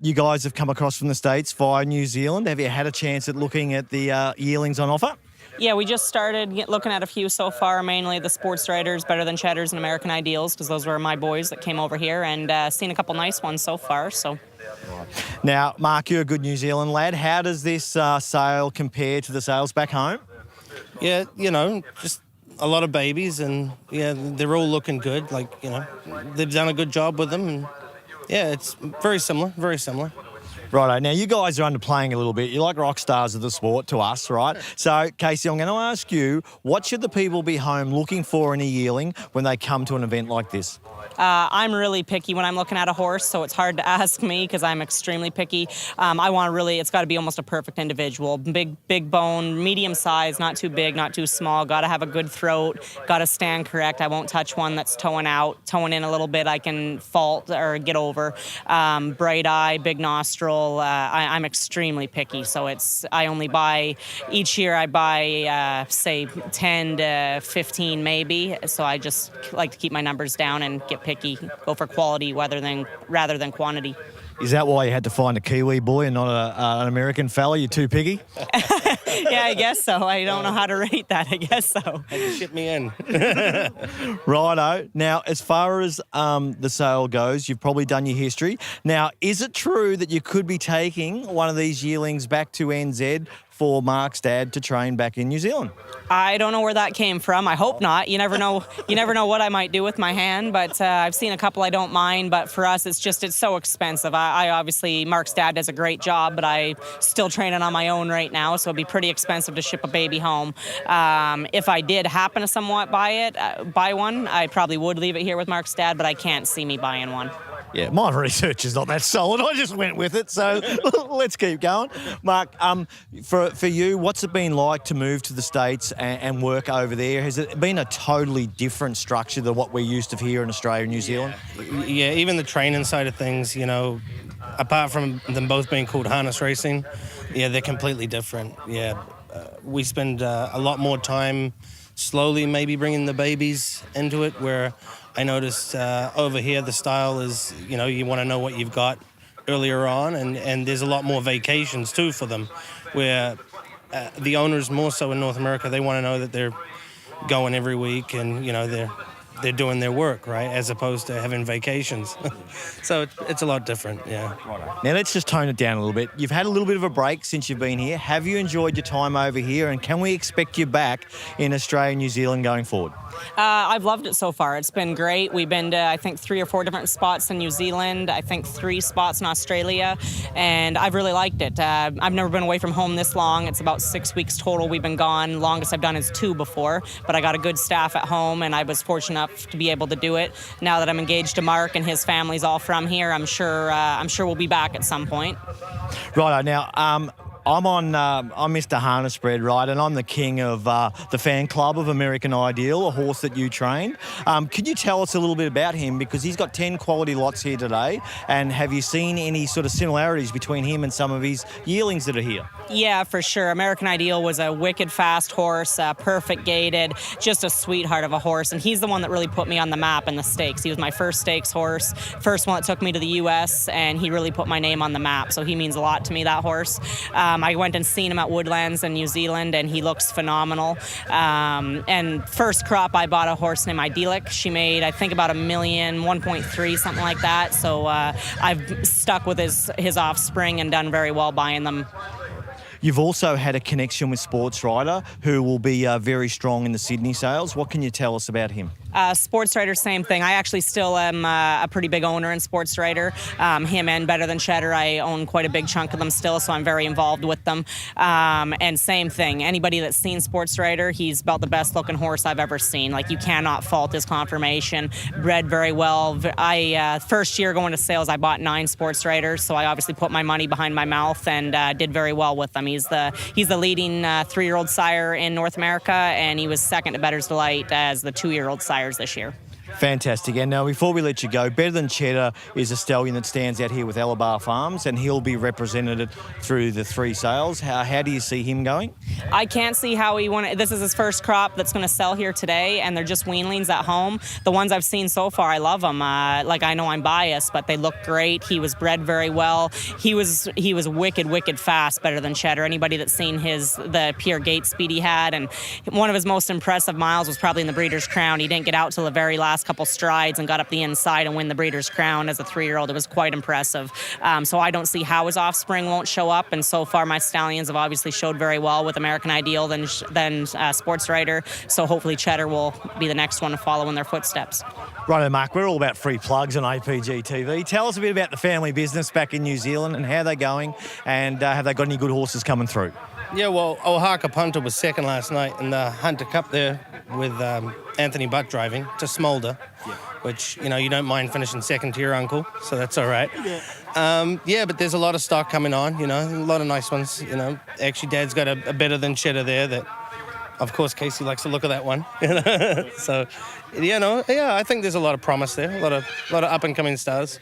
you guys have come across from the States via New Zealand. Have you had a chance at looking at the yearlings on offer? Yeah, we just started looking at a few so far, mainly the Sports Riders, Better Than Cheddars, and American Ideals, because those were my boys that came over here, and seen a couple nice ones so far. So. Now, Mark, you're a good New Zealand lad. How does this sale compare to the sales back home? Yeah, just a lot of babies, and yeah, they're all looking good. Like, they've done a good job with them, and yeah, it's very similar, very similar. Righto. Now, you guys are underplaying a little bit. You're like rock stars of the sport to us, right? So, Casie, I'm going to ask you, what should the people be home looking for in a yearling when they come to an event like this? I'm really picky when I'm looking at a horse, so it's hard to ask me because I'm extremely picky. I want it's got to be almost a perfect individual. Big bone, medium size, not too big, not too small. Got to have a good throat, got to stand correct. I won't touch one that's toeing out. Toeing in a little bit, I can fault or get over. Bright eye, big nostril. I'm extremely picky, so I only buy, each year I buy, say, 10 to 15 maybe. So I just like to keep my numbers down and get picky, go for quality rather than quantity. Is that why you had to find a Kiwi boy and not an American fella? You're too picky? Yeah, I guess so. I don't know how to rate that. I guess so. Had to ship me in. Righto. Now, as far as the sale goes, you've probably done your history. Now, is it true that you could be taking one of these yearlings back to NZ for Mark's dad to train back in New Zealand? I don't know where that came from. I hope not. You never know. You never know what I might do with my hand. But I've seen a couple I don't mind. But for us, it's so expensive. I obviously, Mark's dad does a great job, but I still training on my own right now, so it'd be pretty expensive to ship a baby home. If I did happen to somewhat buy one, I probably would leave it here with Mark's dad. But I can't see me buying one. Yeah, my research is not that solid. I just went with it, so let's keep going. Mark, for you, what's it been like to move to the States and work over there? Has it been a totally different structure than what we're used to here in Australia and New Zealand? Yeah, even the training side of things, apart from them both being called harness racing, yeah, they're completely different. Yeah, we spend a lot more time slowly maybe bringing the babies into it, where I noticed over here the style is, you want to know what you've got earlier on, and there's a lot more vacations too for them, where the owners more so in North America, they want to know that they're going every week and, they're doing their work, right, as opposed to having vacations. So it's a lot different, yeah. Now, let's just tone it down a little bit. You've had a little bit of a break since you've been here. Have you enjoyed your time over here, and can we expect you back in Australia and New Zealand going forward? I've loved it so far. It's been great. We've been to, I think, 3 or 4 different spots in New Zealand, I think 3 spots in Australia, and I've really liked it. I've never been away from home this long. It's about 6 weeks total we've been gone. Longest I've done is 2 before, but I got a good staff at home, and I was fortunate enough to be able to do it. Now that I'm engaged to Mark and his family's all from here, I'm sure we'll be back at some point. Righto. Now, I'm Mr. Harness Bred, right, and I'm the king of the fan club of American Ideal, a horse that you trained. Can you tell us a little bit about him, because he's got 10 quality lots here today, and have you seen any sort of similarities between him and some of his yearlings that are here? Yeah, for sure. American Ideal was a wicked fast horse, perfect gaited, just a sweetheart of a horse, and he's the one that really put me on the map in the stakes. He was my first stakes horse, first one that took me to the U.S., and he really put my name on the map, so he means a lot to me, that horse. I went and seen him at Woodlands in New Zealand, and he looks phenomenal. And first crop, I bought a horse named Idyllic. She made, I think, about $1 million, 1.3, something like that. So I've stuck with his offspring and done very well buying them. You've also had a connection with Sports Rider, who will be very strong in the Sydney sales. What can you tell us about him? Sports Rider, same thing. I actually still am a pretty big owner in Sports Rider. Him and Better Than Cheddar, I own quite a big chunk of them still, so I'm very involved with them. And same thing. Anybody that's seen Sports Rider, he's about the best looking horse I've ever seen. Like, you cannot fault his conformation. Bred very well. First year going to sales, I bought 9 Sports Riders, so I obviously put my money behind my mouth and did very well with them. He's the leading 3-year-old sire in North America, and he was second to Better's Delight as the 2-year-old sires this year. Fantastic. And now, before we let you go, Better Than Cheddar is a stallion that stands out here with Alabar Farms, and he'll be represented through the 3 sales. How do you see him going? I can't see how he won. This is his first crop that's going to sell here today, and they're just weanlings at home. The ones I've seen so far, I love them. I know I'm biased, but they look great. He was bred very well. He was wicked fast. Better Than Cheddar. Anybody that's seen the pure gate speed he had, and one of his most impressive miles was probably in the Breeders' Crown. He didn't get out till the very last couple strides and got up the inside and win the Breeders' Crown as a 3-year-old. It was quite impressive. So I don't see how his offspring won't show up. And so far, my stallions have obviously showed very well with American Ideal, then Sports Writer. So hopefully Cheddar will be the next one to follow in their footsteps. Righto, Mark, we're all about free plugs on APG TV. Tell us a bit about the family business back in New Zealand and how they're going, and have they got any good horses coming through? Yeah, well, Ohaka Punter was second last night in the Hunter Cup there with Anthony Butt driving to Smolder, which, you don't mind finishing second to your uncle, so that's all right. But there's a lot of stock coming on, a lot of nice ones, Actually, Dad's got a Better Than Cheddar there that, of course, Casie likes the look of that one. So, I think there's a lot of promise there, a lot of up-and-coming stars.